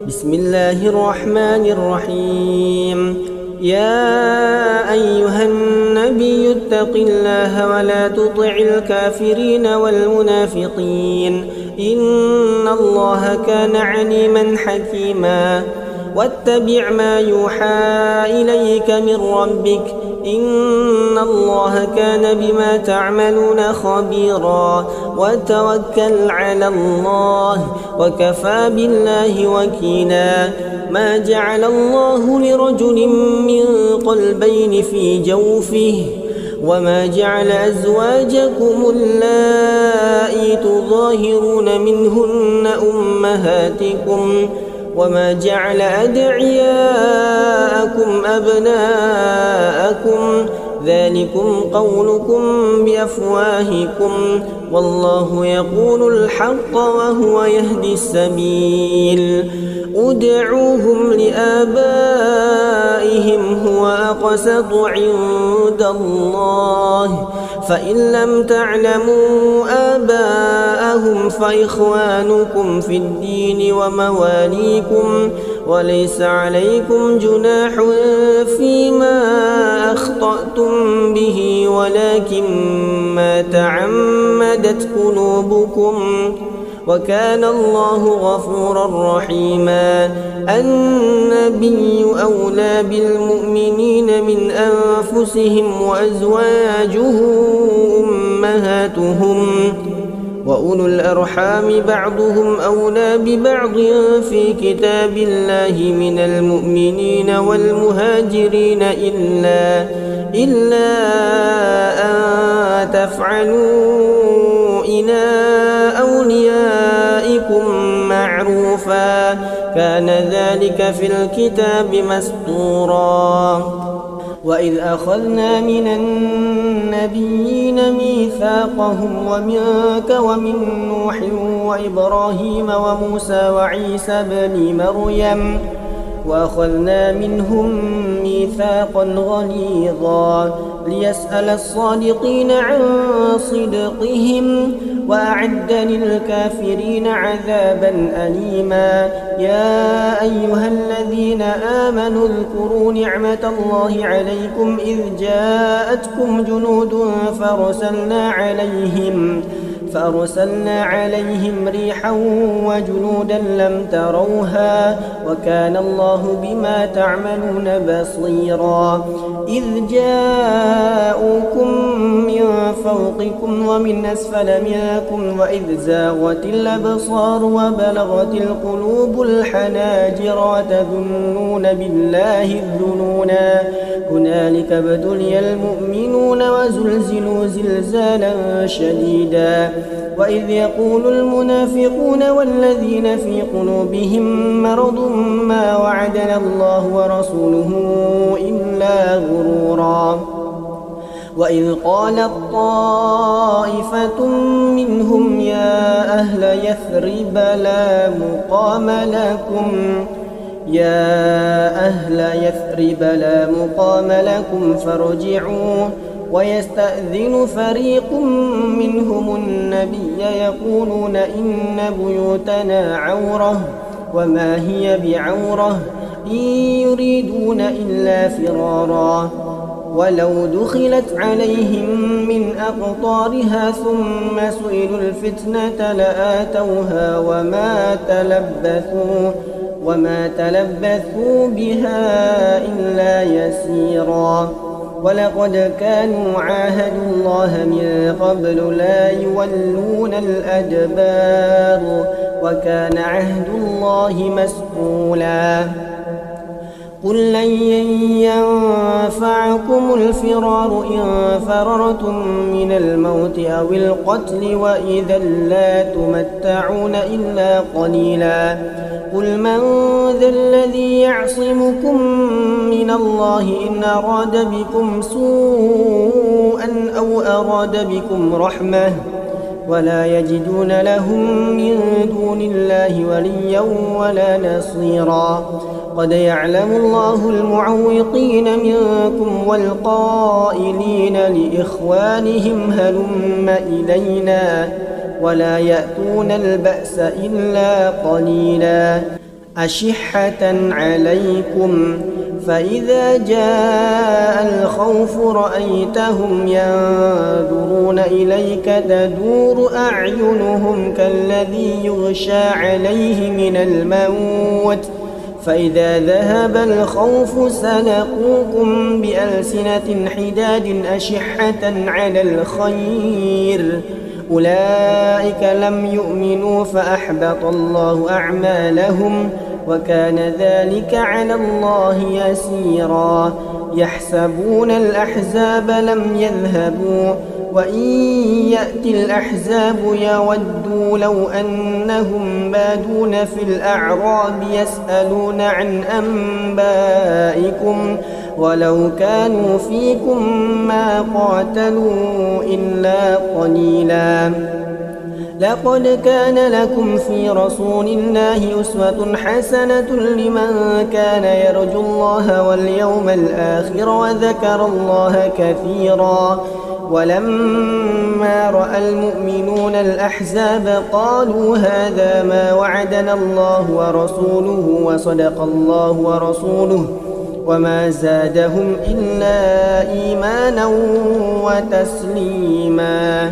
بسم الله الرحمن الرحيم. يا أيها النبي اتق الله ولا تطع الكافرين والمنافقين إن الله كان عليما حكيما. واتبع ما يوحى إليك من ربك إن الله كان بما تعملون خبيرا. وتوكل على الله وكفى بالله وكيلا. ما جعل الله لرجل من قلبين في جوفه وما جعل أزواجكم اللائي تظاهرون منهن أمهاتكم وما جعل أدعياءكم أبناءكم ذلكم قولكم بأفواهكم والله يقول الحق وهو يهدي السبيل. ادعوهم لآبائهم هو أقسط عند الله فإن لم تعلموا آباءهم فإخوانكم في الدين ومواليكم وليس عليكم جناح فيما أخطأتم به ولكن ما تعمدت قلوبكم وكان الله غفورا رحيما. النبي أولى بالمؤمنين من أنفسهم وأزواجه أمهاتهم وأولو الأرحام بعضهم أولى ببعض في كتاب الله من المؤمنين والمهاجرين إلا أن تفعلوا إلى أوليائكم معروفا كان ذلك في الكتاب مسطورا. وإذ أخذنا من النبيين ميثاقهم ومنك ومن نوح وإبراهيم وموسى وعيسى بن مريم وأخذنا منهم ميثاقا غليظا ليسأل الصادقين عن صدقهم وأعد للكافرين عذابا أليما. يا أيها الذين آمنوا اذكروا نعمة الله عليكم إذ جاءتكم جنود فأرسلنا عليهم ريحا وجنودا لم تروها وكان الله بما تعملون بصيرا. إذ جاءوكم من فوقكم ومن أسفل منكم وإذ زاغت الأبصار وبلغت القلوب الحناجر وتظنون بالله الظنونا هنالك ابتلي المؤمنون وزلزلوا زلزالا شديدا. وإذ يقول المنافقون والذين في قلوبهم مرض ما وعدنا الله ورسوله إلا غرورا. وإذ قالت طائفة منهم يا أهل يثرب لا مقام لكم فارجعوا. ويستأذن فريق منهم النبي يقولون إن بيوتنا عورة وما هي بعورة إن يريدون إلا فرارا. ولو دخلت عليهم من أقطارها ثم سئلوا الفتنة لآتوها وما تلبثوا بها إلا يسيرا. ولقد كانوا عاهدوا الله من قبل لا يولون الأدبار وكان عهد الله مسؤولا. قل لن ينفعكم الفرار إن فررتم من الموت أو القتل وإذا لا تمتعون إلا قليلا. قل من ذا الذي يعصمكم من الله إن أراد بكم سوءا أو أراد بكم رحمة ولا يجدون لهم من دون الله وليا ولا نصيرا. قد يعلم الله المعوقين منكم والقائلين لإخوانهم هلم إلينا ولا يأتون البأس إلا قليلا. أشحة عليكم فإذا جاء الخوف رأيتهم ينظرون إليك تدور أعينهم كالذي يغشى عليه من الموت فإذا ذهب الخوف سلقوكم بألسنة حداد أشحة على الخير أولئك لم يؤمنوا فأحبط الله أعمالهم وكان ذلك على الله يسيرا يحسبون الأحزاب لم يذهبوا وإن يأتي الأحزاب يودوا لو أنهم بادون في الأعراب يسألون عن أنبائكم ولو كانوا فيكم ما قاتلوا إلا قليلا لقد كان لكم في رسول الله أسوة حسنة لمن كان يرجو الله واليوم الآخر وذكر الله كثيرا ولما رأى المؤمنون الأحزاب قالوا هذا ما وعدنا الله ورسوله وصدق الله ورسوله وما زادهم إلا إيمانا وتسليما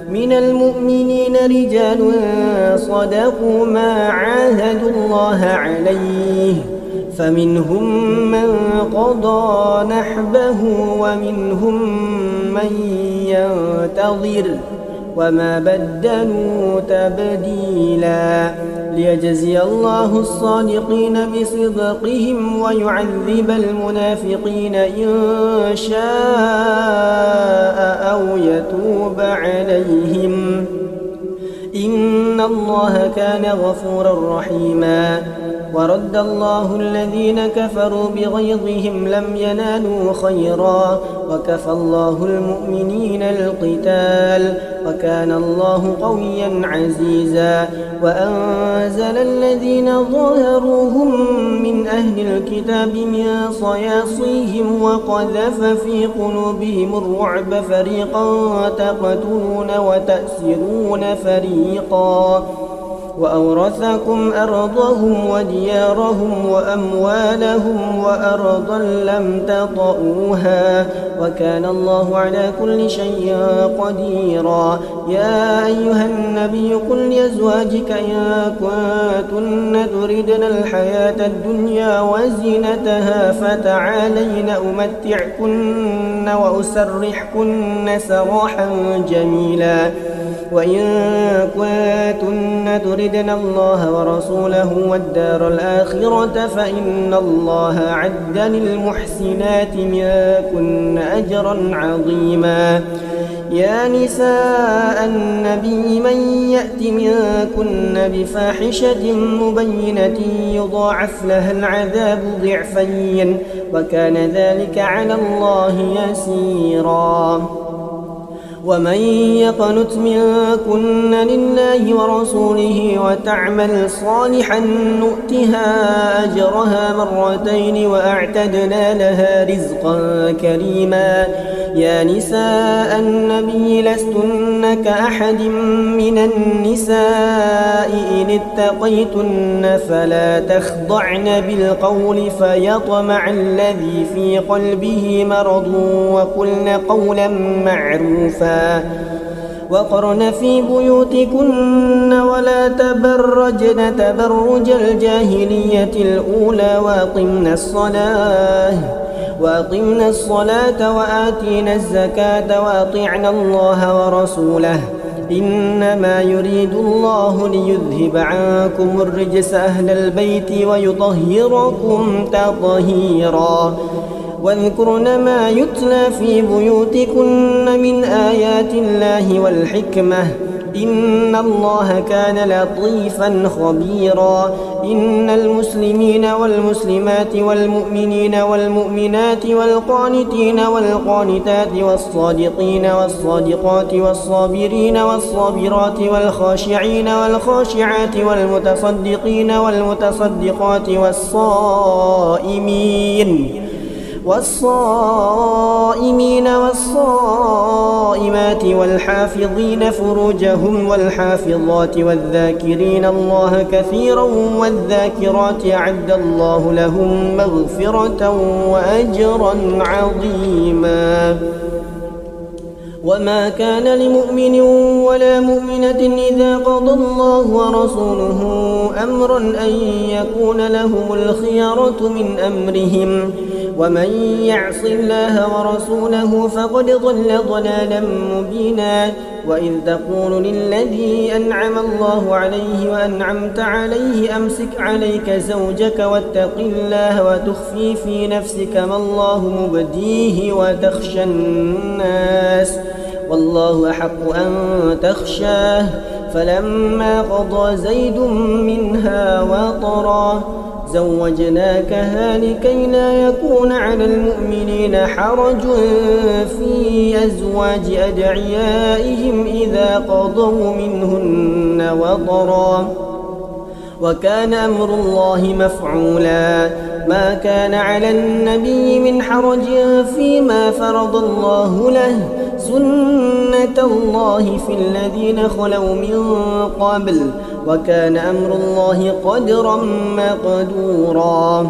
من المؤمنين رجال صدقوا ما عاهدوا الله عليه فمنهم من قضى نحبه ومنهم من ينتظر وما بدلوا تبديلا ليجزي الله الصادقين بصدقهم ويعذب المنافقين إن شاء أو يتوب عليهم إن الله كان غفورا رحيما ورد الله الذين كفروا بغيظهم لم ينالوا خيرا وكفى الله المؤمنين القتال وكان الله قويا عزيزا وأنزل الذين ظاهروهم من أهل الكتاب من صياصيهم وقذف في قلوبهم الرعب فريقا تقتلون وتأسرون فريقا وأورثكم أرضهم وديارهم وأموالهم وأرضا لم تطئوها وكان الله على كل شيء قديرا يا أيها النبي قل لأزواجك إن كنتن تردن الحياة الدنيا وزينتها فتعالين أمتعكن وأسرحكن سراحا جميلا وإن كنتن تردن الله ورسوله والدار الآخرة فإن الله أعد للمحسنات منكن أجرا عظيما يا نساء النبي من يأت منكن بفاحشة مبينة يضاعف لها العذاب ضعفين وكان ذلك على الله يسيرا ومن يقنت منكن لله ورسوله وتعمل صالحا نؤتها أجرها مرتين وأعتدنا لها رزقا كريما يا نساء النبي لستن كأحد من النساء إن اتقيتن فلا تخضعن بالقول فيطمع الذي في قلبه مرض وقلن قولا معروفا وقرن في بيوتكن ولا تبرجن تبرج الجاهلية الأولى وأقمنا الصلاة وآتينا الزكاة وأطعنا الله ورسوله إنما يريد الله ليذهب عنكم الرجس أهل البيت ويطهركم تطهيرا واذكرن ما يتلى في بيوتكن من آيات الله والحكمة إن الله كان لطيفا خبيرا إن المسلمين والمسلمات والمؤمنين والمؤمنات والقانتين والقانتات والصادقين والصادقات والصابرين والصابرات والخاشعين والخاشعات والمتصدقين والمتصدقات والصائمين والصائمات والحافظين فروجهم والحافظات والذاكرين الله كثيرا والذاكرات أعد الله لهم مغفرة وأجرا عظيما. وما كان لمؤمن ولا مؤمنة إذا قضى الله ورسوله أمرا أن يكون لهم الخيرة من أمرهم ومن يعص الله ورسوله فقد ضل ضلالا مبينا. وإذ تقول للذي أنعم الله عليه وأنعمت عليه أمسك عليك زوجك واتق الله وتخفي في نفسك ما الله مبديه وتخشى الناس والله أحق أن تخشاه. فلما قضى زيد منها وطرا زوجناكها لكي لا يكون على المؤمنين حرج في أزواج أدعيائهم إذا قضوا منهن وطرا وكان أمر الله مفعولا. ما كان على النبي من حرج فيما فرض الله له سنة الله في الذين خلوا من قبل وكان أمر الله قدرا مقدورا.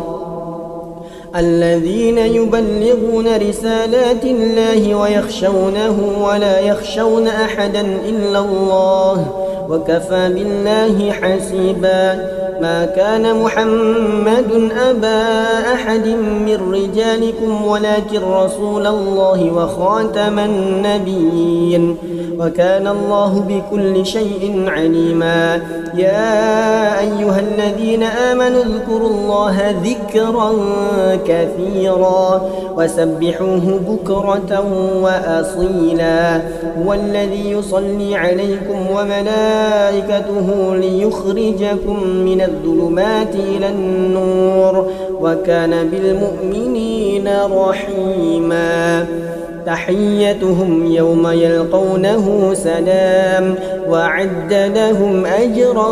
الذين يبلغون رسالات الله ويخشونه ولا يخشون أحدا إلا الله وكفى بالله حسيبا. ما كان محمد أبا أحد من رجالكم ولكن رسول الله وخاتم النبيين وكان الله بكل شيء عليما. يا أيها الذين آمنوا اذكروا الله ذكرا كثيرا وسبحوه بكرة وأصيلا. هو الذي يصلي عليكم وملائكته ليخرجكم من الظلمات إلى النور وكان بالمؤمنين رحيما. تحيتهم يوم يلقونه سلام وأعد لهم أجرا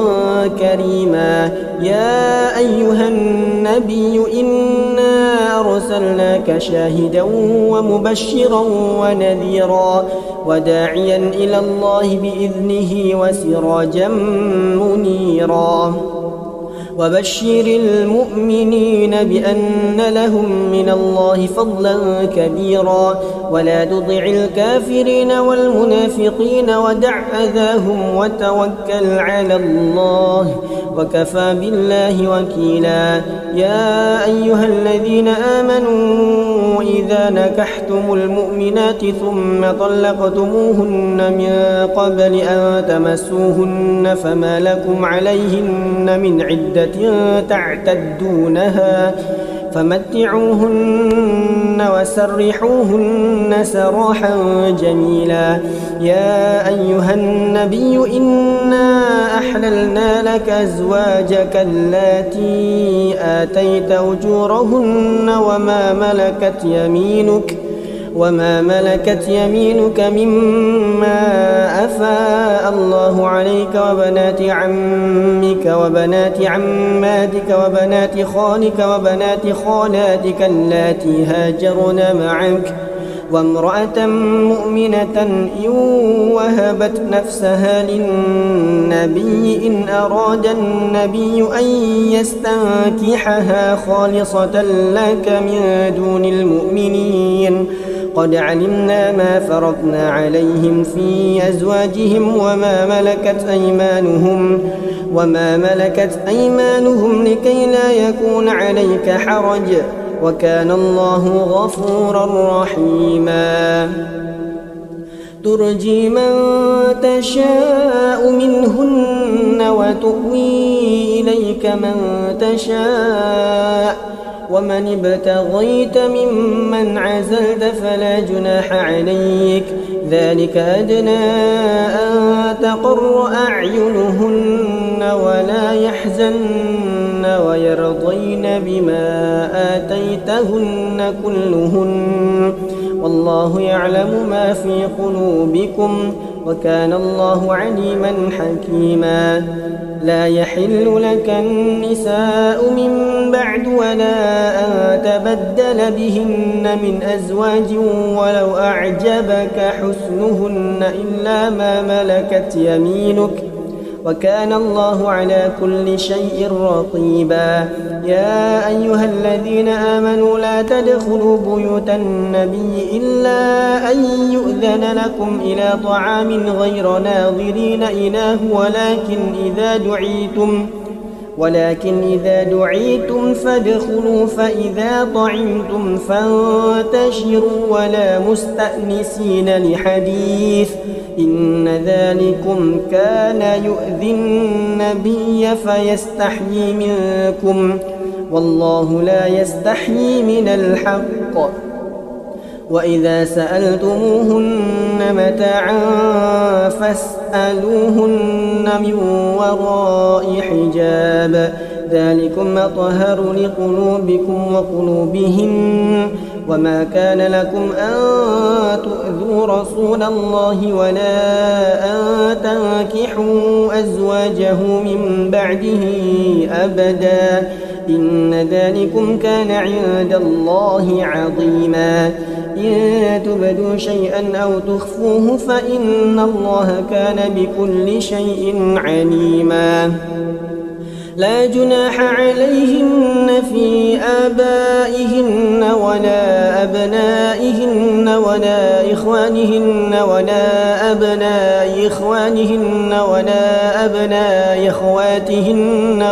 كريما. يا أيها النبي إنا أرسلناك شاهدا ومبشرا ونذيرا وداعيا إلى الله بإذنه وسراجا منيرا. وبشر المؤمنين بأن لهم من الله فضلا كبيرا ولا تطع الكافرين والمنافقين ودع أذاهم وتوكل على الله وكفى بالله وكيلا. يا أيها الذين آمنوا إذا نكحتم المؤمنات ثم طلقتموهن من قبل أن تمسوهن فما لكم عليهن من عدة تعتدونها فمتعوهن وسرحوهن سراحا جميلا. يا أيها النبي إنا أحللنا لك أزواجك اللاتي آتيت أجورهن وما ملكت يمينك مما أفاء الله عليك وبنات عمك وبنات عماتك وبنات خالك وبنات خالاتك اللاتي هاجرن معك وامرأة مؤمنة إن وهبت نفسها للنبي إن أراد النبي أن يستنكحها خالصة لك من دون المؤمنين قد علمنا ما فرضنا عليهم في أزواجهم وما ملكت أيمانهم لكي لا يكون عليك حرج وكان الله غفورا رحيما. ترجي من تشاء منهن وتؤوي إليك من تشاء ومن ابتغيت ممن عزلت فلا جناح عليك ذلك أدنى أن تقر أعينهن ولا يحزن ويرضين بما آتيتهن كلهن والله يعلم ما في قلوبكم وكان الله عليما حكيما. لا يحل لك النساء من بعد ولا أن بدل بهن من أزواج ولو أعجبك حسنهن إلا ما ملكت يمينك وكان الله على كل شيء رقيبا. يا أيها الذين آمنوا لا تدخلوا بيوت النبي إلا أن يؤذن لكم إلى طعام غير ناظرين إناه ولكن إذا دعيتم فادخلوا فإذا طعمتم فانتشروا ولا مستأنسين لحديث إن ذلكم كان يؤذي النبي فيستحيي منكم والله لا يستحيي من الحق. وإذا سألتموهن متاعا فاسألوهن من وراء حجاب ذلكم أطهر لقلوبكم وقلوبهن وما كان لكم أن تؤذوا رسول الله ولا أن تنكحوا أزواجه من بعده أبدا إن ذلكم كان عند الله عظيما. إن تبدوا شيئا أو تخفوه فإن الله كان بكل شيء عليما. لا جناح عليهن في آبائهن ولا أبنائهن ولا إخوانهن ولا أبناء إخوانهن ولا أبناء إخواتهن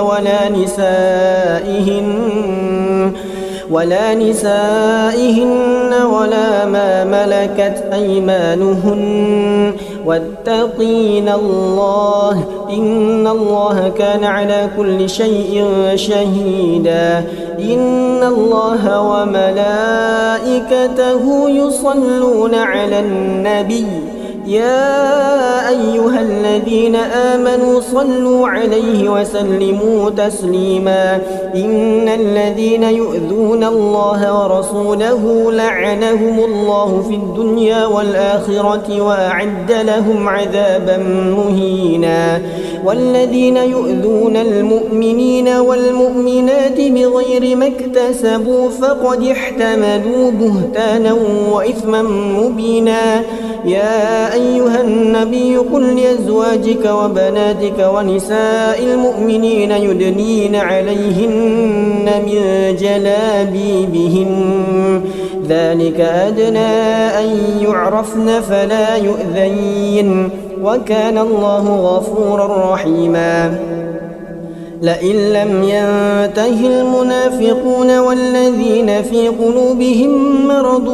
ولا نسائهن ولا ما ملكت أيمانهن واتقين الله إن الله كان على كل شيء شهيدا. إن الله وملائكته يصلون على النبي يا أيها الذين آمنوا صلوا عليه وسلموا تسليما. إن الذين يؤذون الله ورسوله لعنهم الله في الدنيا والآخرة وأعد لهم عذابا مهينا. والذين يؤذون المؤمنين والمؤمنات بغير ما اكتسبوا فقد احتملوا بهتانا وإثما مبينا. يا أيها النبي قل لأزواجك وبناتك ونساء المؤمنين يدنين عليهن من جلابيبهن ذلك أدنى أن يعرفن فلا يؤذين وكان الله غفورا رحيما. لئن لم ينته المنافقون والذين في قلوبهم مرض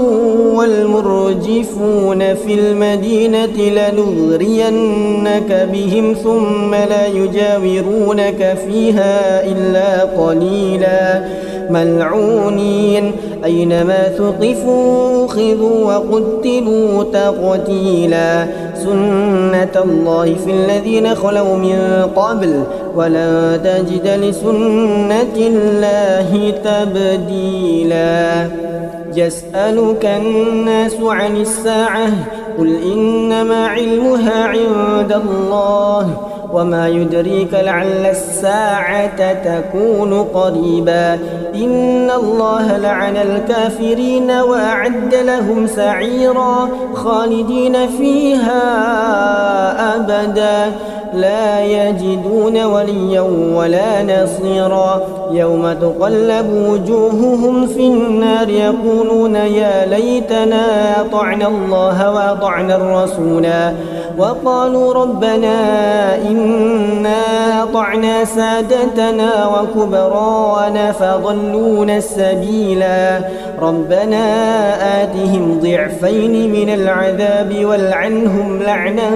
والمرجفون في المدينة لنغرينك بهم ثم لا يجاورونك فيها إلا قليلا ملعونين أينما ثقفوا أخذوا وقتلوا تقتيلا. سنة الله في الذين خلوا من قبل ولا تجد لسنة الله تبديلا. يسألك الناس عن الساعة قل إنما علمها عند الله وما يدريك لعل الساعة تكون قريبا. إن الله لعن الكافرين وأعد لهم سعيرا خالدين فيها أبدا لا يجدون وليا ولا نصيرا. يوم تقلب وجوههم في النار يقولون يا ليتنا أطعنا الله وأطعنا الرسولا وقالوا ربنا إنا أطعنا سادتنا وكبراءنا فضلونا السبيلا. ربنا آتهم ضعفين من العذاب والعنهم لعنا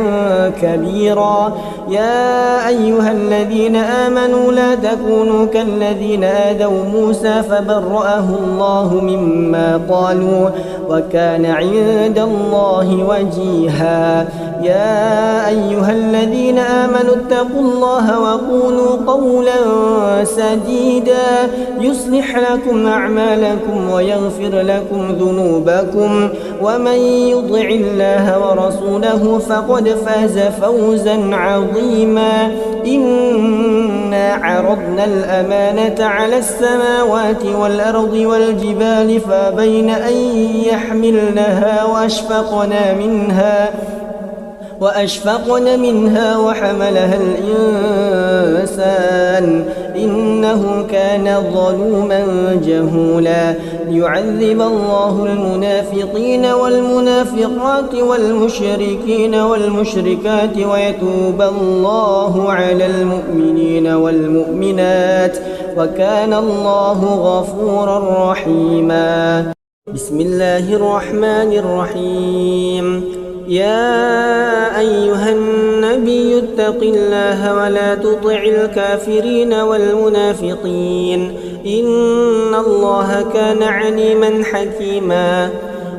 كبيرا. يا أيها الذين آمنوا لا تكونوا كالذين آذوا موسى فبرأه الله مما قالوا وكان عند الله وجيها. يا يا أيها الذين آمنوا اتقوا الله وقولوا قولا سديدا يصلح لكم أعمالكم ويغفر لكم ذنوبكم ومن يطع الله ورسوله فقد فاز فوزا عظيما إنا عرضنا الأمانة على السماوات والأرض والجبال فأبين أن يحملنها وأشفقن منها وحملها الإنسان إنه كان ظلوما جهولا ليعذب الله المنافقين والمنافقات والمشركين والمشركات ويتوب الله على المؤمنين والمؤمنات وكان الله غفورا رحيما. بسم الله الرحمن الرحيم. يا أيها النبي اتق الله ولا تطع الكافرين والمنافقين إن الله كان عليما حكيما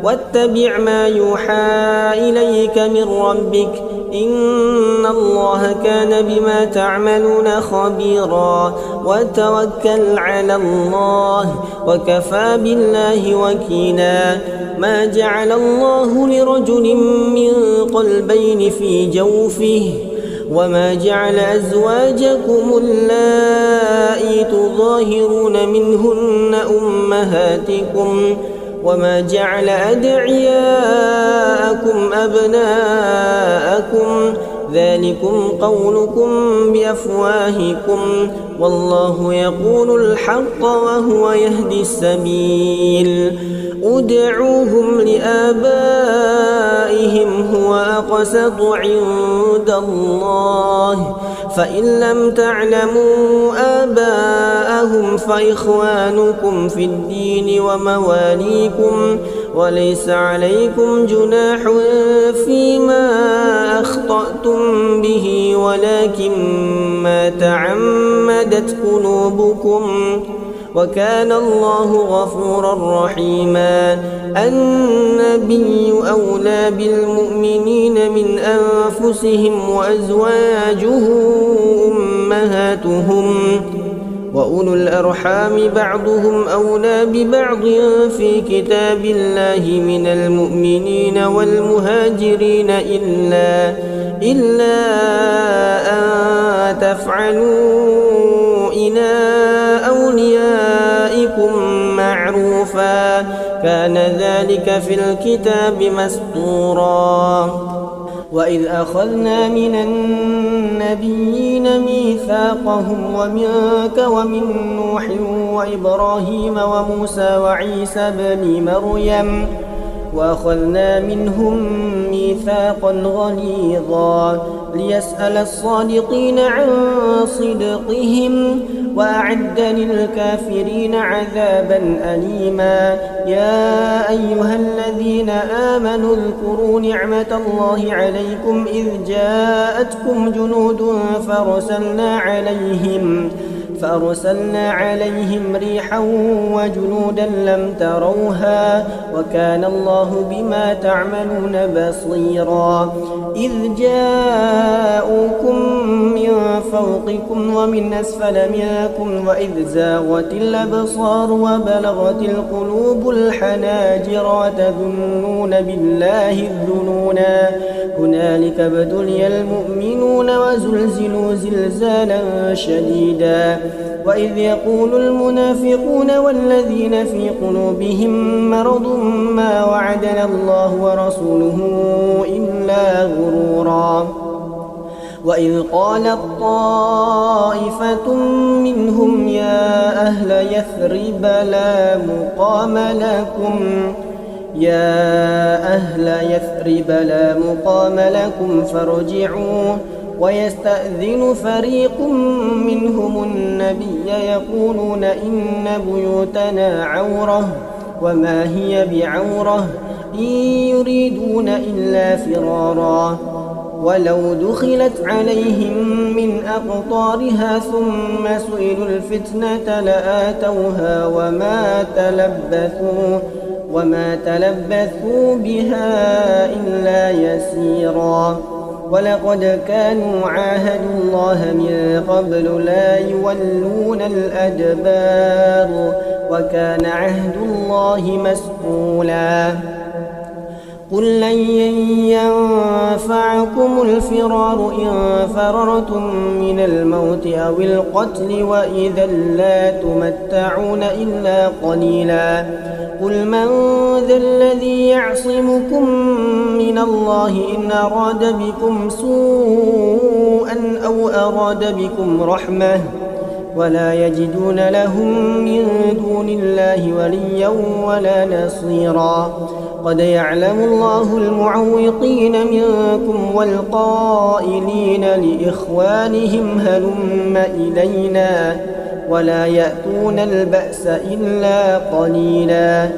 واتبع ما يوحى إليك من ربك إن الله كان بما تعملون خبيرا وتوكل على الله وكفى بالله وكيلا ما جعل الله لرجل من قلبين في جوفه وما جعل أزواجكم اللائي تظاهرون منهن أمهاتكم وما جعل أدعياءكم أبناءكم ذلكم قولكم بأفواهكم والله يقول الحق وهو يهدي السبيل ادعوهم لآبائهم هو أقسط عند الله فإن لم تعلموا آباءهم فإخوانكم في الدين ومواليكم وليس عليكم جناح فيما أخطأتم به ولكن ما تعمدت قلوبكم وكان الله غفورا رحيما. النبي أولى بالمؤمنين من أنفسهم وأزواجه أمهاتهم وأولو الأرحام بعضهم أولى ببعض في كتاب الله من المؤمنين والمهاجرين إلا أن تفعلوا إلى أوليائكم معروفا كان ذلك في الكتاب مسطورا. وإذ أخذنا من النبيين ميثاقهم ومنك ومن نوح وإبراهيم وموسى وعيسى بن مريم وأخذنا منهم ميثاقا غليظا ليسأل الصادقين عن صدقهم وأعد للكافرين عذابا أليما. يا أيها الذين آمنوا اذكروا نعمة الله عليكم إذ جاءتكم جنود فأرسلنا عليهم ريحا وجنودا لم تروها وكان الله بما تعملون بصيرا. إذ جاءوكم من فوقكم ومن أسفل منكم وإذ زاغت الأبصار وبلغت القلوب الحناجر وتظنون بالله الظنونا هنالك ابتلي المؤمنون وزلزلوا زلزالا شديدا. وإذ يقول المنافقون والذين في قلوبهم مرض ما وعدنا الله ورسوله إلا غرورا. وإذ قالت طائفة منهم يا أهل يثرب لا مقام لكم فارجعوا ويستأذن فريق منهم النبي يقولون إن بيوتنا عورة وما هي بعورة إن يريدون إلا فرارا. ولو دخلت عليهم من أقطارها ثم سئلوا الفتنة لآتوها وما تلبثوا بها إلا يسيرا. ولقد كانوا عاهدوا الله من قبل لا يولون الأدبار وكان عهد الله مسؤولا قل لن ينفعكم الفرار إن فررتم من الموت أو القتل وإذا لا تمتعون إلا قليلا قل من ذا الذي يعصمكم من الله إن أراد بكم سوءا أو أراد بكم رحمة ولا يجدون لهم من دون الله وليا ولا نصيرا قد يعلم الله المعوقين منكم والقائلين لإخوانهم هلم إلينا ولا يأتون البأس إلا قليلا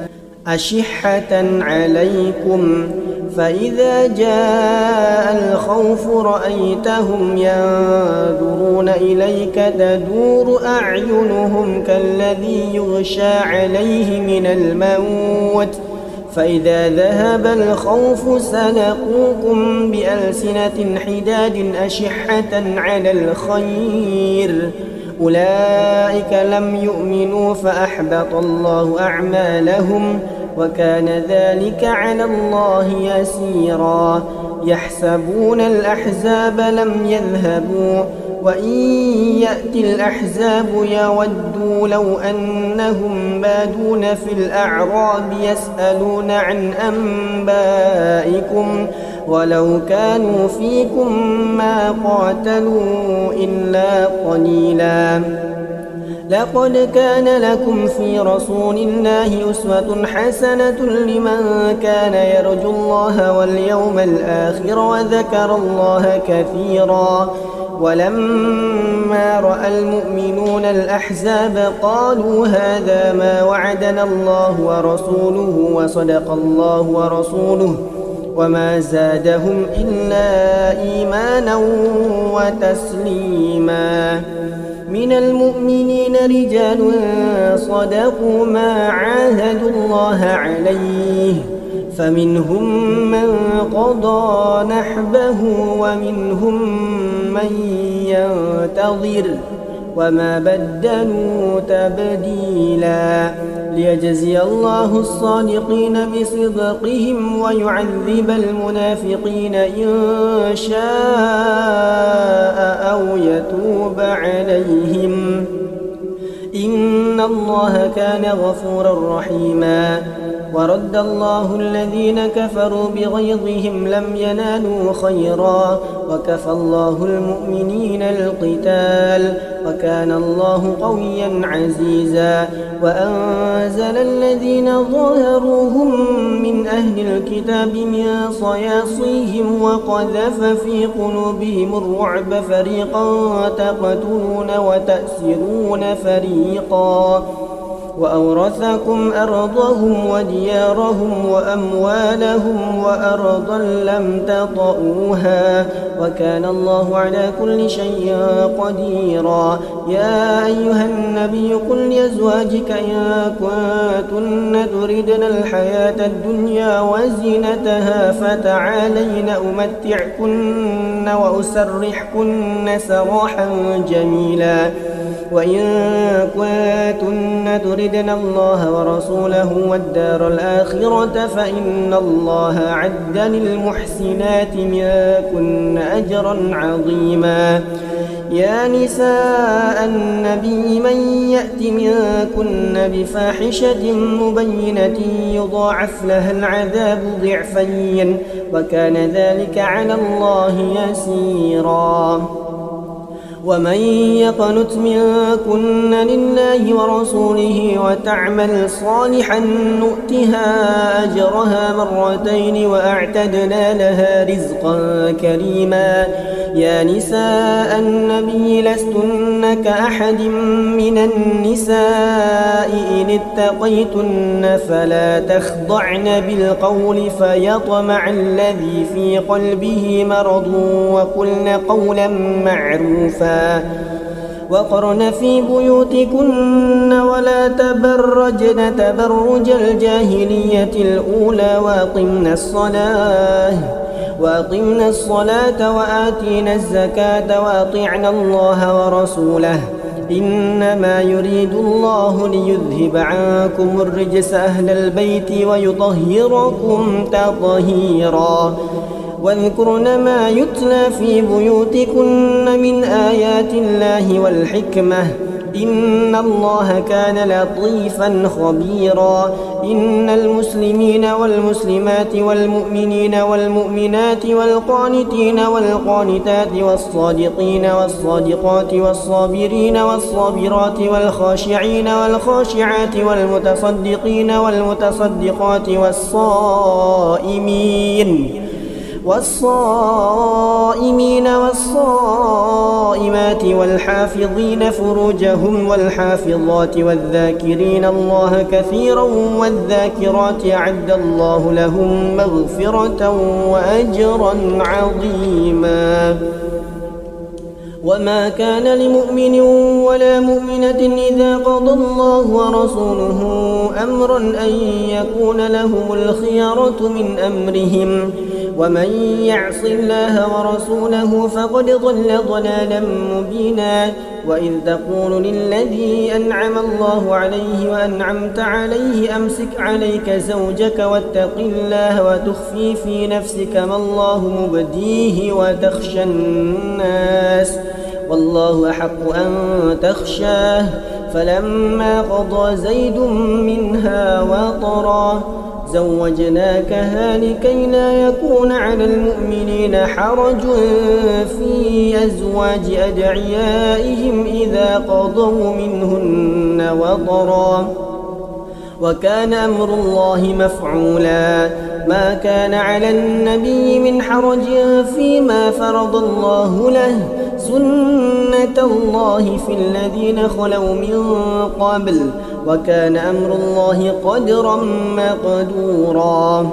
أشحة عليكم فإذا جاء الخوف رأيتهم ينظرون إليك تدور أعينهم كالذي يغشى عليه من الموت فإذا ذهب الخوف سلقوكم بألسنة حداد أشحة على الخير أولئك لم يؤمنوا فأحبط الله أعمالهم وكان ذلك على الله يسيرا يحسبون الأحزاب لم يذهبوا وإن يأتي الأحزاب يودوا لو أنهم بادون في الأعراب يسألون عن أنبائكم ولو كانوا فيكم ما قاتلوا إلا قليلا لقد كان لكم في رسول الله أسوة حسنة لمن كان يرجو الله واليوم الآخر وذكر الله كثيرا ولما رأى المؤمنون الأحزاب قالوا هذا ما وعدنا الله ورسوله وصدق الله ورسوله وما زادهم إلا إيمانا وتسليما من المؤمنين رجال صدقوا ما عاهدوا الله عليه فمنهم من قضى نحبه ومنهم من ينتظر وما بدلوا تبديلا ليجزي الله الصادقين بصدقهم ويعذب المنافقين إن شاء أو يتوب عليهم إن الله كان غفورا رحيما ورد الله الذين كفروا بغيظهم لم ينالوا خيرا وكفى الله المؤمنين القتال وكان الله قويا عزيزا وأنزل الذين ظاهروهم من أهل الكتاب من صياصيهم وقذف في قلوبهم الرعب فريقا تقتلون وتأسرون فريقا وأورثكم أرضهم وديارهم وأموالهم وأرضا لم تطئوها وكان الله على كل شيء قديرا يا أيها النبي قل لأزواجك إن كنتن تردن الحياة الدنيا وزينتها فتعالين أمتعكن وأسرحكن سراحا جميلا وإن كنتن تردن الله ورسوله والدار الآخرة فإن الله أعد للمحسنات منكن أجرا عظيما يا نساء النبي من يأت منكن بفاحشة مبينة يضاعف لها العذاب ضعفين وكان ذلك على الله يسيرا ومن يقنت منكن لله ورسوله وتعمل صالحا نؤتها أجرها مرتين وأعتدنا لها رزقا كريما يا نساء النبي لستن كأحد من النساء إن اتقيتن فلا تخضعن بالقول فيطمع الذي في قلبه مرض وقلن قولا معروفا وقرن في بيوتكن ولا تبرجن تبرج الجاهلية الأولى وأقمنا الصلاة وآتينا الزكاة وأطعنا الله ورسوله إنما يريد الله ليذهب عنكم الرجس أهل البيت ويطهركم تطهيرا واذكرن ما يتلى في بيوتكن من آيات الله والحكمة إن الله كان لطيفا خبيرا إن المسلمين والمسلمات والمؤمنين والمؤمنات والقانتين والقانتات والصادقين والصادقات والصابرين والصابرات والخاشعين والخاشعات والمتصدقين والمتصدقات والصائمين والصائمات والحافظين فروجهم والحافظات والذاكرين الله كثيرا والذاكرات أعد الله لهم مغفرة وأجرا عظيما وما كان لمؤمن ولا مؤمنة إذا قضى الله ورسوله أمرا أن يكون لهم الخيرة من أمرهم ومن يعص الله ورسوله فقد ضل ضلالا مبينا وإذ تقول للذي أنعم الله عليه وأنعمت عليه أمسك عليك زوجك واتق الله وتخفي في نفسك ما الله مبديه وتخشى الناس والله أحق أن تخشاه فلما قضى زيد منها وطرا زوجناكها لكي لا يكون على المؤمنين حرج في أزواج أدعيائهم إذا قضوا منهن وطرا وكان أمر الله مفعولا ما كان على النبي من حرج فيما فرض الله له سنة الله في الذين خلوا من قبل وكان أمر الله قدرا مقدورا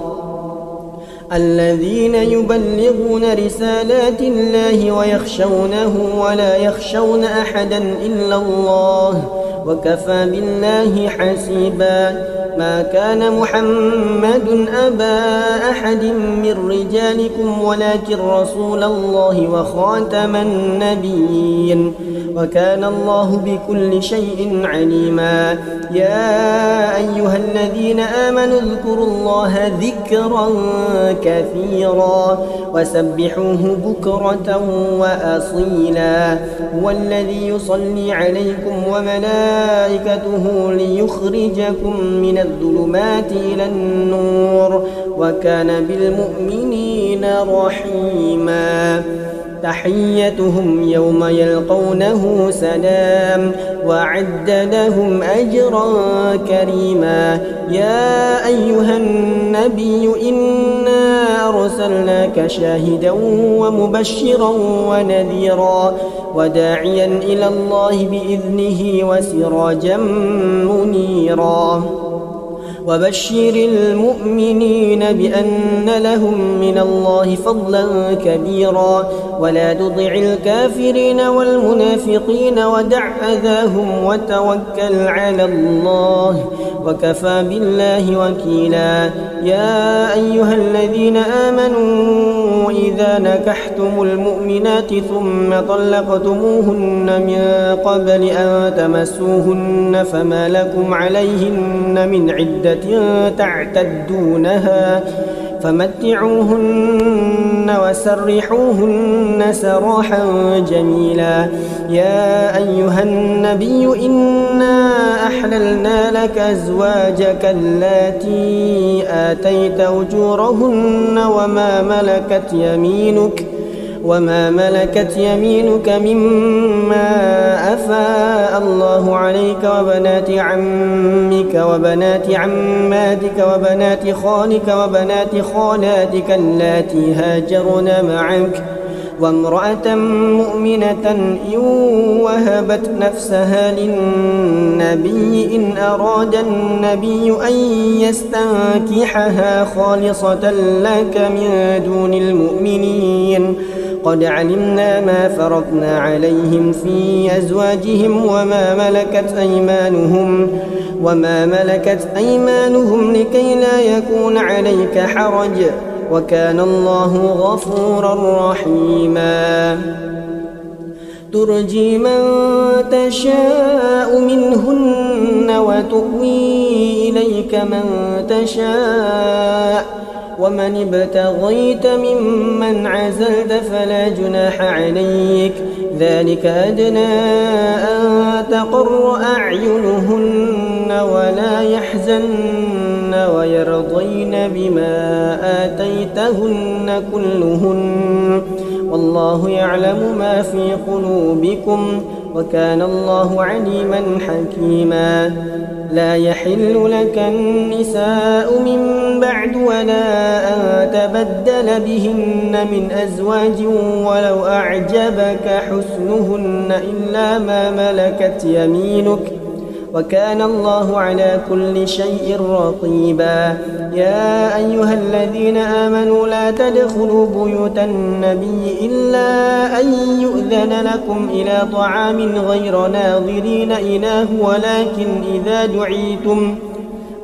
الذين يبلغون رسالات الله ويخشونه ولا يخشون أحدا إلا الله وكفى بالله حسيبا ما كان محمد أبا أحد من رجالكم ولكن رسول الله وخاتم النبيين وكان الله بكل شيء عليما يا أيها الذين آمنوا اذكروا الله ذكرا كثيرا وسبحوه بكرة وأصيلا هو الذي يصلي عليكم وملائكته ليخرجكم من الظلمات إلى النور وكان بالمؤمنين رحيما تحيتهم يوم يلقونه سلام وأعد لهم أجرا كريما يا أيها النبي إنا أرسلناك شاهدا ومبشرا ونذيرا وداعيا إلى الله بإذنه وسراجا منيرا وبشر المؤمنين بأن لهم من الله فضلا كبيرا ولا تطع الكافرين والمنافقين ودع أذاهم وتوكل على الله وكفى بالله وكيلا يا أيها الذين آمنوا إذا نكحتم المؤمنات ثم طلقتموهن من قبل أن تمسوهن فما لكم عليهن من عدة تعتدونها فمتعوهن وسرحوهن سراحا جميلا يا أيها النبي إنا أحللنا لك أزواجك اللاتي آتيت أجورهن وما ملكت يمينك مما أفاء الله عليك وبنات عمك وبنات عماتك وبنات خالك وبنات خالاتك اللاتي هاجرن معك وامرأة مؤمنة إن وهبت نفسها للنبي إن أراد النبي أن يستنكحها خالصة لك من دون المؤمنين قد علمنا ما فرضنا عليهم في أزواجهم وما ملكت أيمانهم لكي لا يكون عليك حرج وكان الله غفورا رحيما ترجي من تشاء منهن وتؤوي إليك من تشاء ومن ابتغيت ممن عزلت فلا جناح عليك ذلك أدنى أن تقر أعينهن ولا يحزن ويرضين بما آتيتهن كلهن والله يعلم ما في قلوبكم وكان الله عليما حكيما لا يحل لك النساء من بعد ولا أن تبدل بهن من أزواج ولو أعجبك حسنهن إلا ما ملكت يمينك وكان الله على كل شيء رقيبا يا أيها الذين آمنوا لا تدخلوا بيوت النبي إلا أن يؤذن لكم إلى طعام غير ناظرين إناه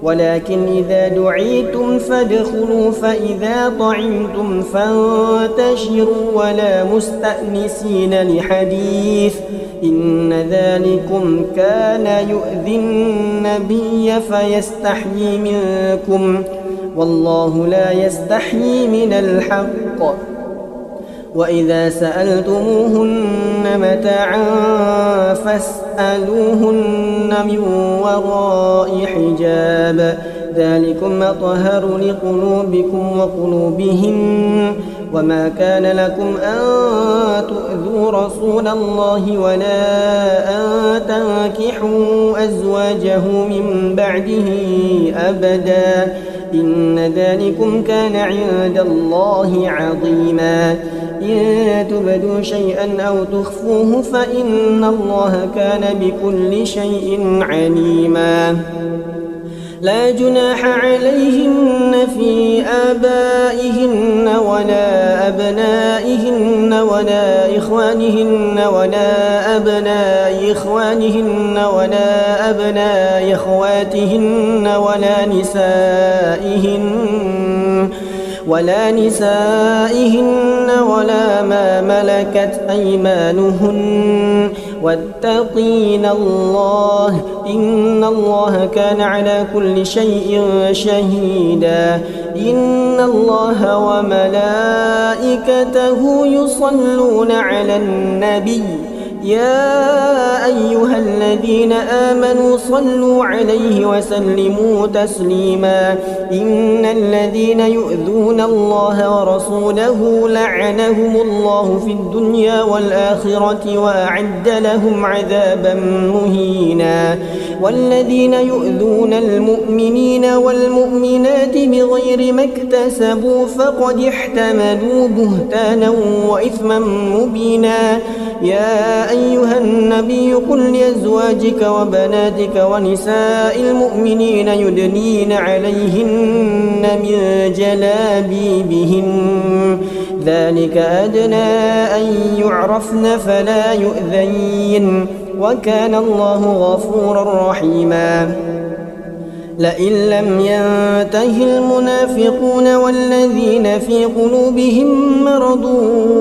ولكن إذا دعيتم فادخلوا فإذا طعمتم فانتشروا ولا مستأنسين لحديث إن ذلكم كان يؤذي النبي فيستحيي منكم والله لا يستحيي من الحق وإذا سألتموهن متاعا فاسألوهن من وراء حجاب ذلكم أطهر لقلوبكم وقلوبهن وما كان لكم أن تؤذوا رسول الله ولا أن تنكحوا أزواجه من بعده أبدا إن ذلكم كان عند الله عظيما إن تبدوا شيئا أو تخفوه فإن الله كان بكل شيء عليما لا جناح عليهن في آبائهن ولا أبنائهن ولا إخوانهن ولا أبناء إخوانهن ولا أبناء إخواتهن ولا نسائهن ولا ما ملكت أيمانهن واتقين الله إن الله كان على كل شيء شهيدا إن الله وملائكته يصلون على النبي يا أيها الذين آمنوا صلوا عليه وسلموا تسليما إن الذين يؤذون الله ورسوله لعنهم الله في الدنيا والآخرة وأعد لهم عذابا مهينا والذين يؤذون المؤمنين والمؤمنات بغير ما اكتسبوا فقد احتملوا بهتانا وإثما مبينا يا أيها النبي قل لأزواجك وبناتك ونساء المؤمنين يدنين عليهن من جلابيبهن ذلك أدنى أن يعرفن فلا يؤذين وكان الله غفورا رحيما لئن لم ينته المنافقون والذين في قلوبهم مرض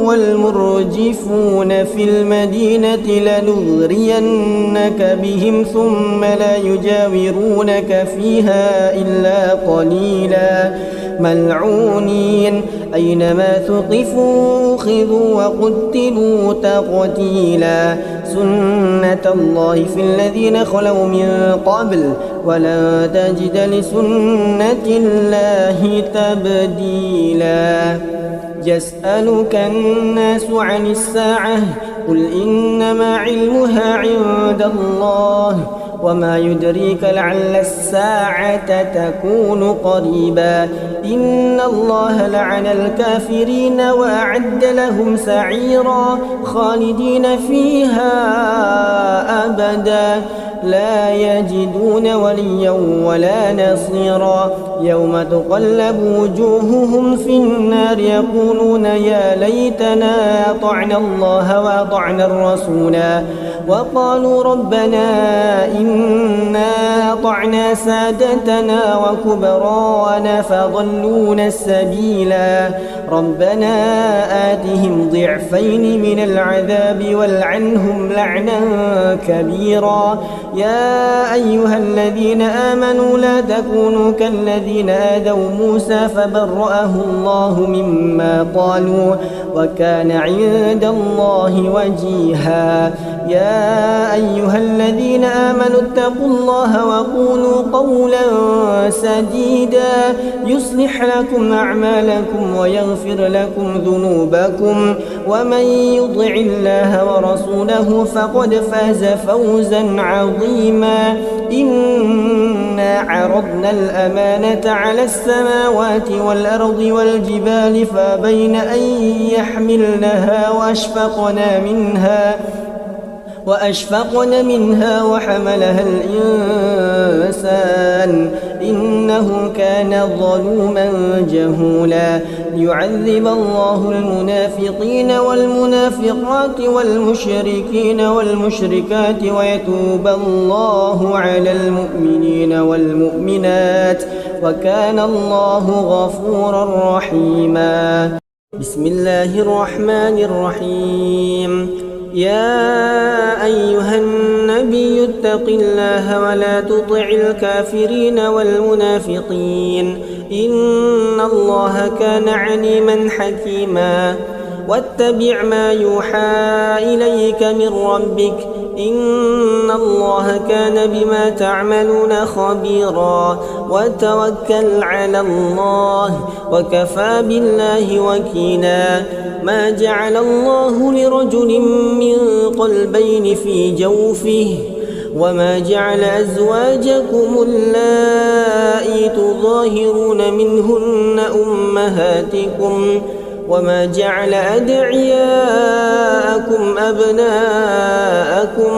والمرجفون في المدينة لنغرينك بهم ثم لا يجاورونك فيها إلا قليلا ملعونين أينما ثقفوا أخذوا وقتلوا تقتيلا سنة الله في الذين خلوا من قبل ولا تجد لسنة الله تبديلا يسألك الناس عن الساعة قل إنما علمها عند الله وما يدريك لعل الساعة تكون قريبا إن الله لعن الكافرين وأعد لهم سعيرا خالدين فيها أبدا لا يجدون وليا ولا نصيرا يوم تقلب وجوههم في النار يقولون يا ليتنا أطعنا الله وأطعنا الرسولا وقالوا ربنا إنا أطعنا سادتنا وكبراءنا فضلونا السبيلا ربنا آتهم ضعفين من العذاب والعنهم لعنا كبيرا يا أيها الذين آمنوا لا تكونوا كالذين آذوا موسى فبرأه الله مما قالوا وكان عند الله وجيها يا أيها الذين آمنوا اتقوا الله وقولوا قولا سديدا يصلح لكم أعمالكم ويغفر لكم ذنوبكم ومن يطع الله ورسوله فقد فاز فوزا عظيما إنا عرضنا الأمانة على السماوات والأرض والجبال فأبين أن يحملنها وأشفقن منها وحملها الإنسان إنه كان ظلوما جهولا ليعذب الله المنافقين والمنافقات والمشركين والمشركات ويتوب الله على المؤمنين والمؤمنات وكان الله غفورا رحيما بسم الله الرحمن الرحيم يا أيها النبي اتق الله ولا تطع الكافرين والمنافقين إن الله كان عليما حكيما واتبع ما يوحى إليك من ربك إن الله كان بما تعملون خبيرا وتوكل على الله وكفى بالله وكيلا ما جعل الله لرجل من قلبين في جوفه وما جعل أزواجكم اللائي تظاهرون منهن أمهاتكم وما جعل أدعياءكم أبناءكم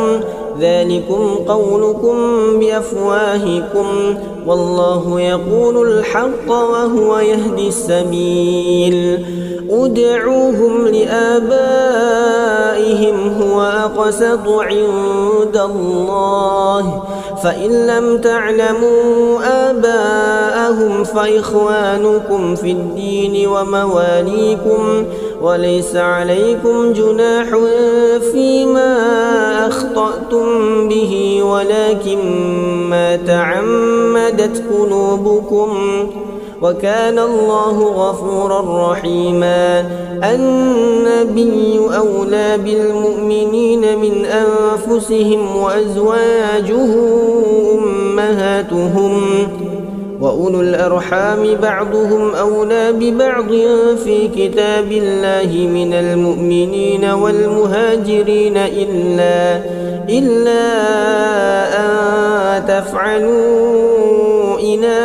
ذلكم قولكم بأفواهكم والله يقول الحق وهو يهدي السبيل ادعوهم لآبائهم هو أقسط عند الله فإن لم تعلموا آباءهم فإخوانكم في الدين ومواليكم وليس عليكم جناح فيما أخطأتم به ولكن ما تعمدت قلوبكم وكان الله غفورا رحيما النبي أولى بالمؤمنين من أنفسهم وأزواجه أمهاتهم وأولو الأرحام بعضهم أولى ببعض في كتاب الله من المؤمنين والمهاجرين إلا أن تفعلوا إلى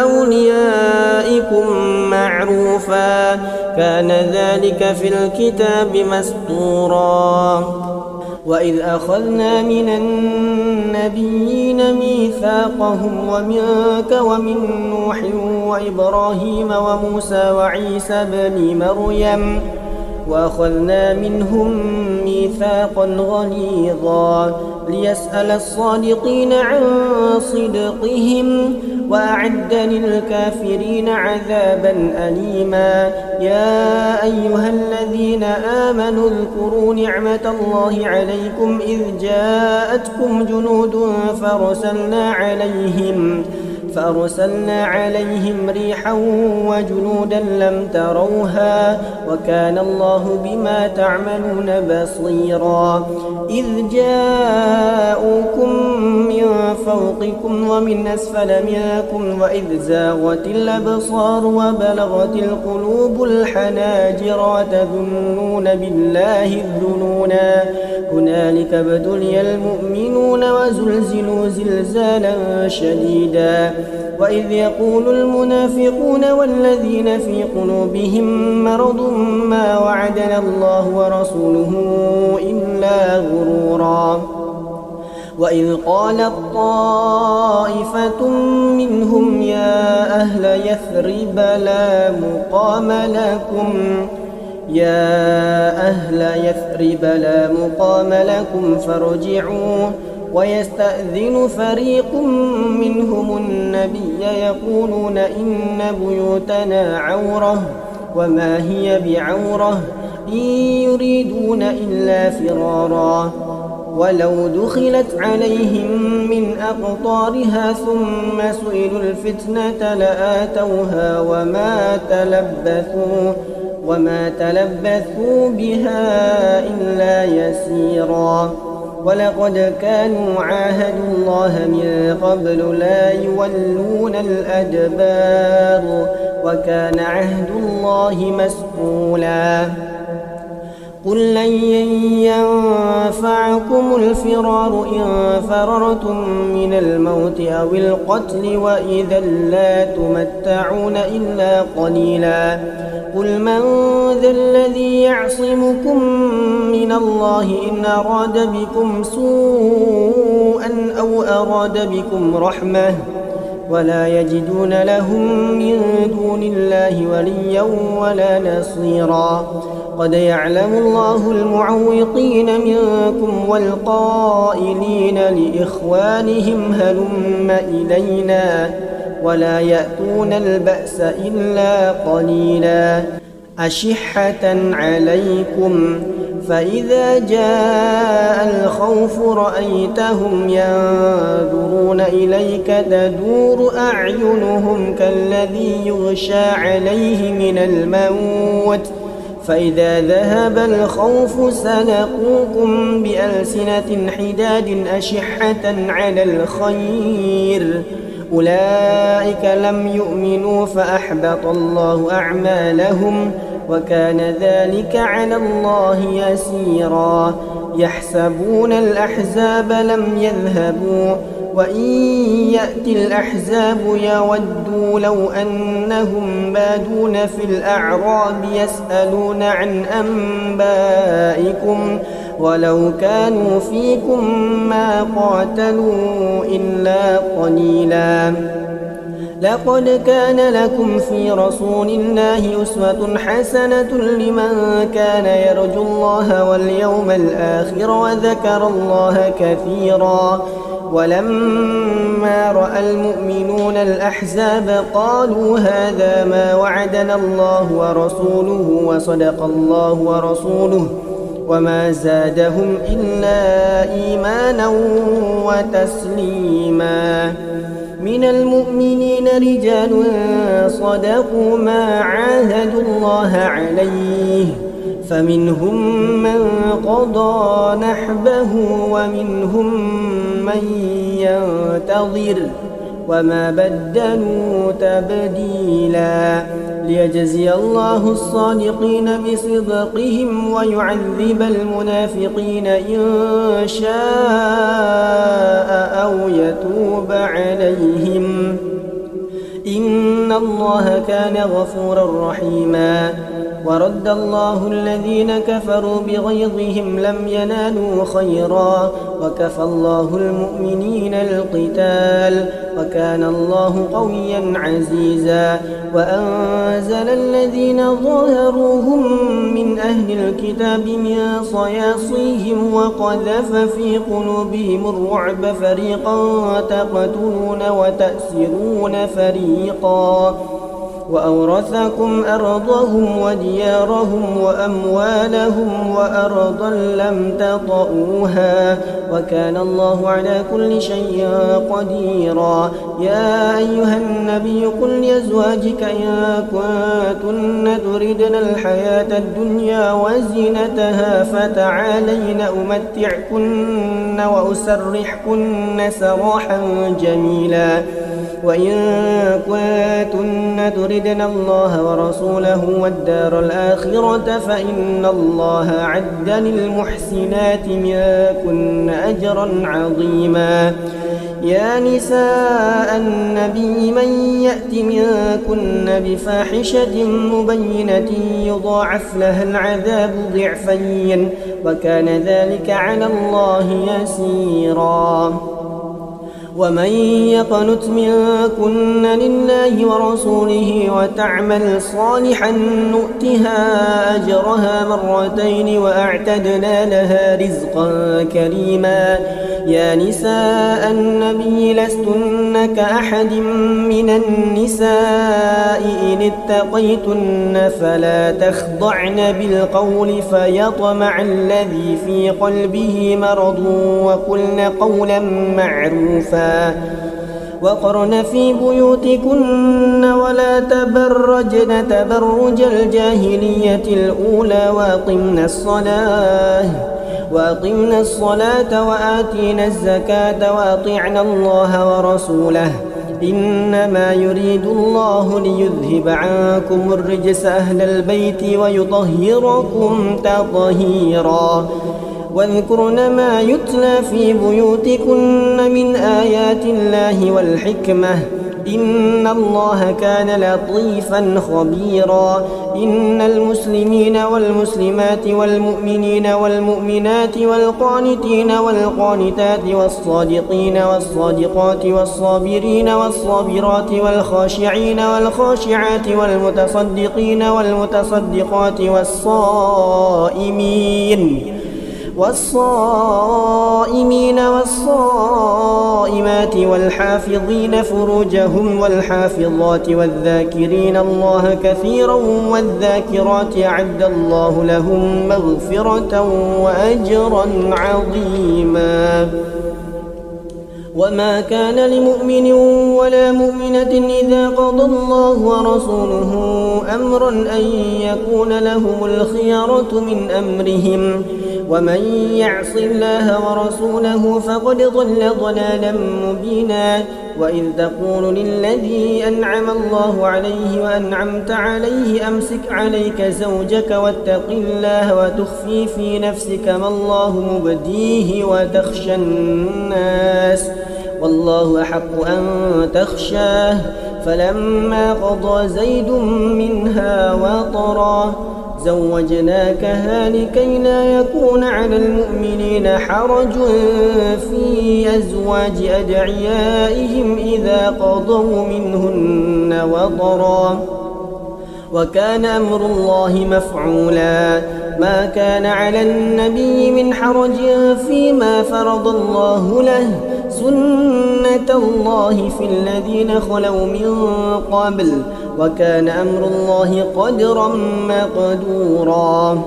أوليائكم معروفا كان ذلك في الكتاب مسطورا وإذ أخذنا من النبيين ميثاقهم ومنك ومن نوح وإبراهيم وموسى وعيسى بن مريم وأخذنا منهم ميثاقا غليظا ليسأل الصادقين عن صدقهم وأعد للكافرين عذابا أليما يا أيها الذين آمنوا اذكروا نعمة الله عليكم إذ جاءتكم جنود فأرسلنا عليهم ريحا وجنودا لم تروها وكان الله بما تعملون بصيرا إذ جاءوكم من فوقكم ومن أسفل منكم وإذ زاغت الأبصار وبلغت القلوب الحناجر وتظنون بالله الظنونا هنالك ابتلي المؤمنون وزلزلوا زلزالا شديدا وإذ يقول المنافقون والذين في قلوبهم مرض ما وعدنا الله ورسوله إلا غرورا وإذ قالت طائفة منهم يا أهل يثرب لا مقام لكم فارجعوا ويستأذن فريق منهم النبي يقولون إن بيوتنا عورة وما هي بعورة إن يريدون إلا فرارا ولو دخلت عليهم من أقطارها ثم سئلوا الفتنة لآتوها وما تلبثوا بها إلا يسيرا ولقد كانوا عاهدوا الله من قبل لا يولون الأدبار وكان عهد الله مسؤولا قل لن ينفعكم الفرار إن فررتم من الموت أو القتل وإذا لا تمتعون إلا قليلا قل من ذا الذي يعصمكم من الله إن أراد بكم سوءا أو أراد بكم رحمة ولا يجدون لهم من دون الله وليا ولا نصيرا قد يعلم الله المعوقين منكم والقائلين لإخوانهم هلم إلينا ولا يأتون البأس إلا قليلا أشحة عليكم فإذا جاء الخوف رأيتهم ينظرون إليك تدور أعينهم كالذي يغشى عليه من الموت فإذا ذهب الخوف سلقوكم بألسنة حداد أشحة على الخير أولئك لم يؤمنوا فأحبط الله أعمالهم وكان ذلك على الله يسيرا يحسبون الأحزاب لم يذهبوا وإن يأتي الأحزاب يودوا لو أنهم بادون في الأعراب يسألون عن أنبائكم ولو كانوا فيكم ما قاتلوا إلا قليلا لقد كان لكم في رسول الله أسوة حسنة لمن كان يرجو الله واليوم الآخر وذكر الله كثيرا ولما رأى المؤمنون الأحزاب قالوا هذا ما وعدنا الله ورسوله وصدق الله ورسوله وما زادهم إلا إيمانا وتسليما من المؤمنين رجال صدقوا ما عاهدوا الله عليه فمنهم من قضى نحبه ومنهم من ينتظر وما بدلوا تبديلا ليجزي الله الصادقين بصدقهم ويعذب المنافقين إن شاء أو يتوب عليهم إن الله كان غفورا رحيما ورد الله الذين كفروا بغيظهم لم ينالوا خيرا وكفى الله المؤمنين القتال وكان الله قويا عزيزا وأنزل الذين ظاهروهم من أهل الكتاب من صياصيهم وقذف في قلوبهم الرعب فريقا تقتلون وتأسرون فريقا وأورثكم أرضهم وديارهم وأموالهم وأرضا لم تطئوها وكان الله على كل شيء قديرا يا أيها النبي قل لأزواجك إن كنتن تردن الحياة الدنيا وزينتها فتعالين أمتعكن وأسرحكن سراحا جميلا وإن كنتن تردن الله ورسوله والدار الآخرة فإن الله أعد للمحسنات منكن أجرا عظيما يا نساء النبي من يأت منكن بفاحشة مبينة يضاعف لها العذاب ضعفين وكان ذلك على الله يسيرا ومن يقنت منكن لله ورسوله وتعمل صالحا نؤتها أجرها مرتين وأعتدنا لها رزقا كريما يا نساء النبي لستن كأحد من النساء إن اتقيتن فلا تخضعن بالقول فيطمع الذي في قلبه مرض وقلن قولا معروفا وقرن في بيوتكن ولا تبرجن تبرج الجاهلية الأولى وأقمنا الصلاة وآتينا الزكاة وأطعنا الله ورسوله إنما يريد الله ليذهب عنكم الرجس أهل البيت ويطهركم تطهيرا واذكرن ما يتلى في بيوتكن من آيات الله والحكمة إن الله كان لطيفا خبيرا إن المسلمين والمسلمات والمؤمنين والمؤمنات والقانتين والقانتات والصادقين والصادقات والصابرين والصابرات والخاشعين والخاشعات والمتصدقين والمتصدقات والصائمين والصائمات والحافظين فروجهم والحافظات والذاكرين الله كثيرا والذاكرات أعد الله لهم مغفرة وأجرا عظيما وما كان لمؤمن ولا مؤمنة إذا قضى الله ورسوله أمرا أن يكون لهم الخيرة من أمرهم ومن يعص الله ورسوله فقد ضل ضلالا مبينا وإذ تقول للذي أنعم الله عليه وأنعمت عليه أمسك عليك زوجك واتق الله وتخفي في نفسك ما الله مبديه وتخشى الناس والله أحق أن تخشاه فلما قضى زيد منها وطرا زوجناكها لكي لا يكون على المؤمنين حرج في أزواج أدعيائهم إذا قضوا منهن وطرا وكان أمر الله مفعولا ما كان على النبي من حرج فيما فرض الله له سنة الله في الذين خلوا من قبل وكان أمر الله قدرا مقدورا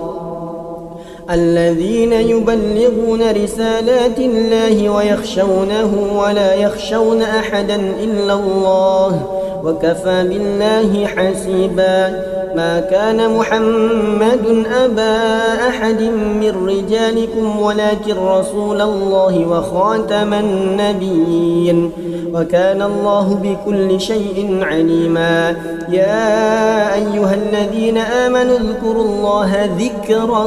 الذين يبلغون رسالات الله ويخشونه ولا يخشون أحدا إلا الله وكفى بالله حسيبا ما كان محمد أبا أحد من رجالكم ولكن رسول الله وخاتم النبيين وكان الله بكل شيء عليما يا أيها الذين آمنوا اذكروا الله ذكرا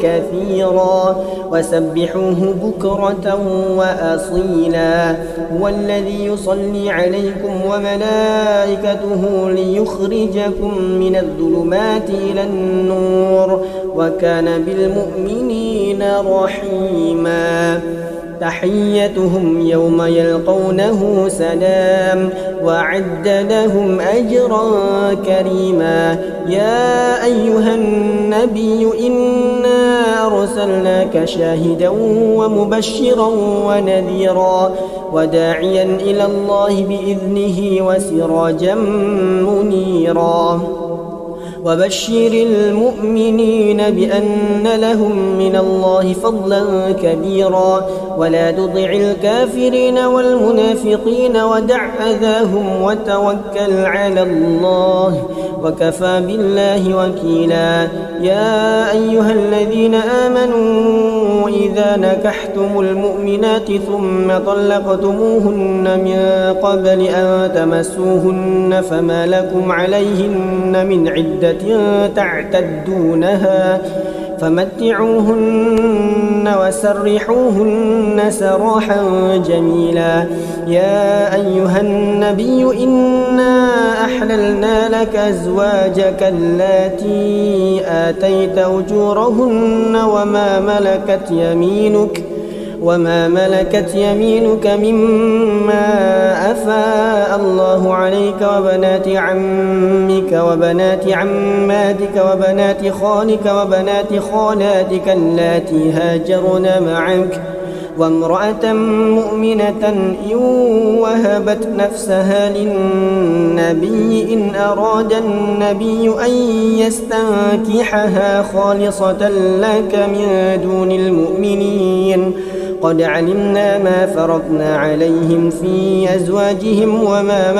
كثيرا وسبحوه بكرة وأصيلا هو الذي يصلي عليكم وملائكته ليخرجكم من الظلمات إلى النور وكان بالمؤمنين رحيما تحيتهم يوم يلقونه سلام وأعد لهم أجرا كريما يا أيها النبي إنا أرسلناك شاهدا ومبشرا ونذيرا وداعيا إلى الله بإذنه وسراجا منيرا وبشر المؤمنين بأن لهم من الله فضلا كبيرا ولا تطع الكافرين والمنافقين ودع أذاهم وتوكل على الله وكفى بالله وكيلا يا أيها الذين آمنوا إذا نكحتم المؤمنات ثم طلقتموهن من قبل أن تمسوهن فما لكم عليهن من عدة تعتدونها فمتعوهن وسرحوهن سراحا جميلا. يا أيها النبي إنا أحللنا لك أزواجك اللاتي آتيت أجورهن وما ملكت يمينك مما أفاء الله عليك وبنات عمك وبنات عماتك وبنات خالك وبنات خالاتك اللاتي هاجرن معك وامرأة مؤمنة إن وهبت نفسها للنبي إن أراد النبي أن يستنكحها خالصة لك من دون المؤمنين. قد علمنا ما فرضنا عليهم في أزواجهم وما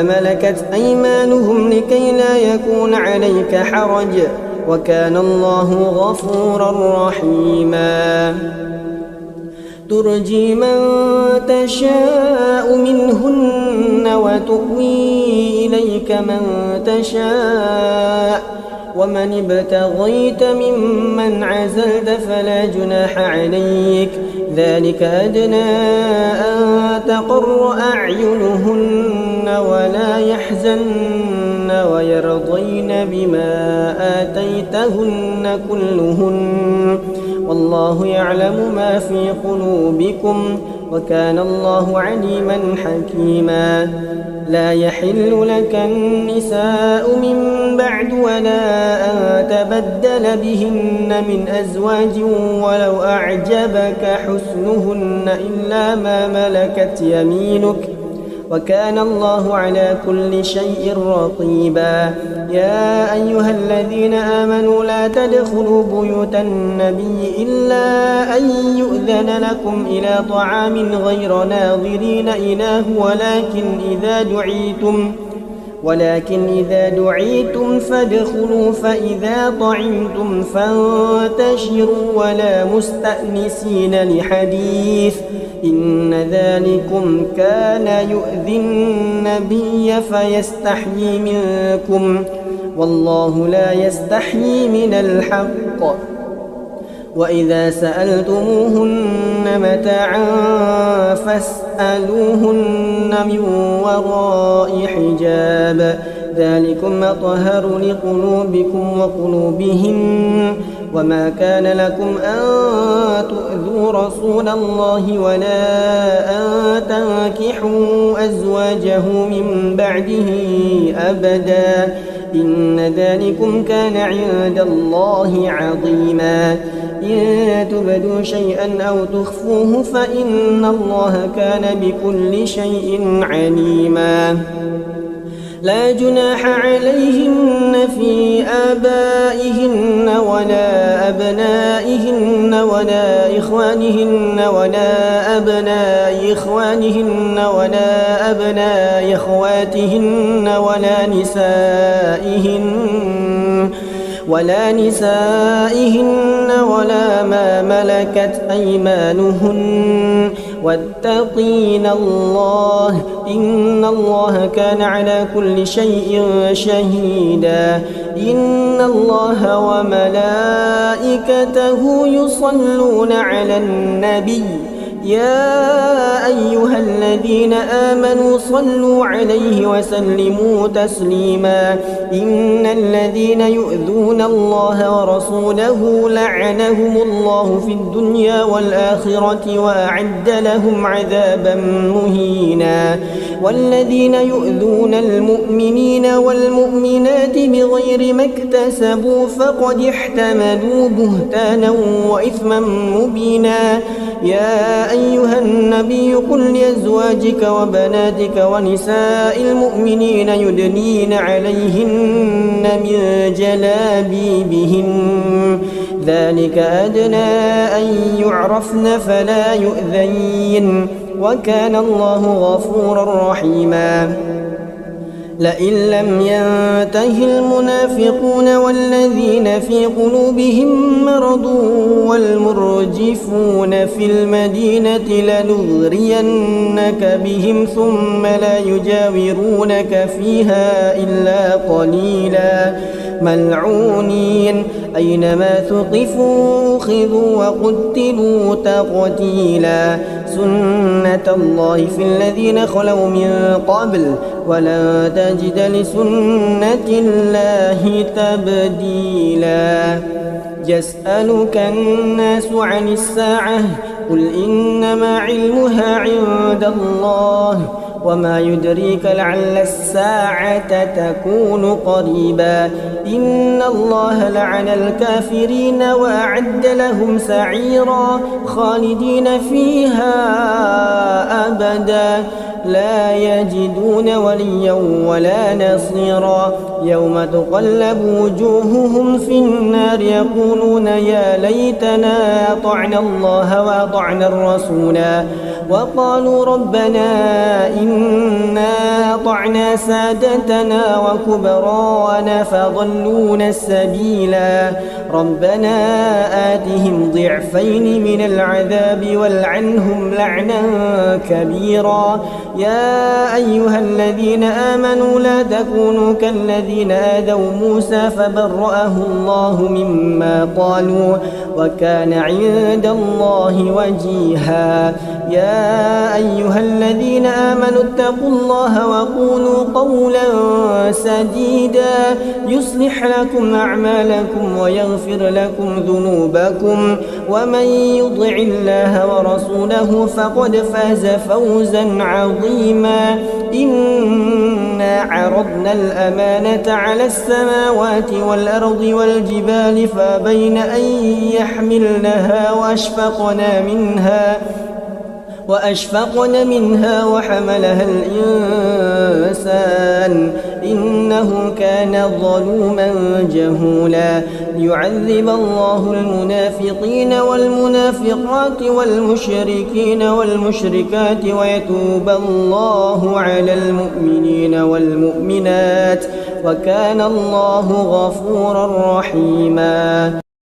ملكت أيمانهم لكي لا يكون عليك حرج وكان الله غفورا رحيما. ترجي من تشاء منهن وتؤوي إليك من تشاء ومن ابتغيت ممن عزلت فلا جناح عليك. ذلك أدنى أن تقر أعينهن ولا يحزن ويرضين بما آتيتهن كلهن والله يعلم ما في قلوبكم وكان الله عليما حكيما. لا يحل لك النساء من بعد ولا أن تبدل بهن من أزواج ولو أعجبك حسنهن إلا ما ملكت يمينك وكان الله على كل شيء رقيبا. يا أيها الذين آمنوا لا تدخلوا بيوت النبي إلا أن يؤذن لكم إلى طعام غير ناظرين إناه ولكن إذا دعيتم فادخلوا فإذا طعمتم فانتشروا ولا مستأنسين لحديث إن ذلكم كان يؤذي النبي فيستحيي منكم والله لا يستحيي من الحق. وإذا سألتموهن متاعا فاسألوهن من وراء حجاب ذلكم أطهر لقلوبكم وقلوبهن. وما كان لكم أن تؤذوا رسول الله ولا أن تنكحوا أزواجه من بعده أبدا إن ذلكم كان عند الله عظيما. إن تبدوا شيئا أو تخفوه فإن الله كان بكل شيء عليما. لا جناح عليهن في آبائهن ولا أبنائهن ولا إخوانهن ولا أبناء إخوانهن ولا أبناء إخواتهن ولا نسائهن ولا ما ملكت أيمانهن واتقين الله إن الله كان على كل شيء شهيدا. إن الله وملائكته يصلون على النبي يا أيها الذين آمنوا صلوا عليه وسلموا تسليما. إن الذين يؤذون الله ورسوله لعنهم الله في الدنيا والآخرة وأعد لهم عذابا مهينا. والذين يؤذون المؤمنين والمؤمنات بغير ما اكتسبوا فقد احتملوا بهتانا وإثما مبينا. يا أيها النبي قل لأزواجك وبناتك ونساء المؤمنين يدنين عليهن من جلابيبهن ذلك أدنى أن يعرفن فلا يؤذين وكان الله غفورا رحيما. لئن لم ينته المنافقون والذين في قلوبهم مرض والمرجفون في المدينة لنغرينك بهم ثم لا يجاورونك فيها إلا قليلا ملعونين أينما ثقفوا أخذوا وقتلوا تقتيلا سنة الله في الذين خلوا من قبل ولن تجد لسنة الله تبديلا يسألك الناس عن الساعة قل إنما علمها عند الله وما يدريك لعل الساعة تكون قريبا إن الله لعن الكافرين وأعد لهم سعيرا خالدين فيها أبدا لا يجدون وليا ولا نصيرا يوم تقلب وجوههم في النار يقولون يا ليتنا أطعنا الله وأطعنا الرسولا وقالوا ربنا إنا أطعنا سادتنا وكبراءنا فضلونا السبيلا ربنا آتهم ضعفين من العذاب والعنهم لعنا كبيرا يا أيها الذين آمنوا لا تكونوا كالذين آذوا موسى فبرأه الله مما قالوا وكان عند الله وجيها يا أيها الذين آمنوا اتقوا الله وقولوا قولا سديدا يصلح لكم أعمالكم ويغفر لكم ذنوبكم ومن يطع الله ورسوله فقد فاز فوزا عظيما إنا عرضنا الأمانة على السماوات والأرض والجبال فأبين أن يحملنها وأشفقن منها وحملها الإنسان إنه كان ظلوما جهولا ليعذب الله المنافقين والمنافقات والمشركين والمشركات ويتوب الله على المؤمنين والمؤمنات وكان الله غفورا رحيما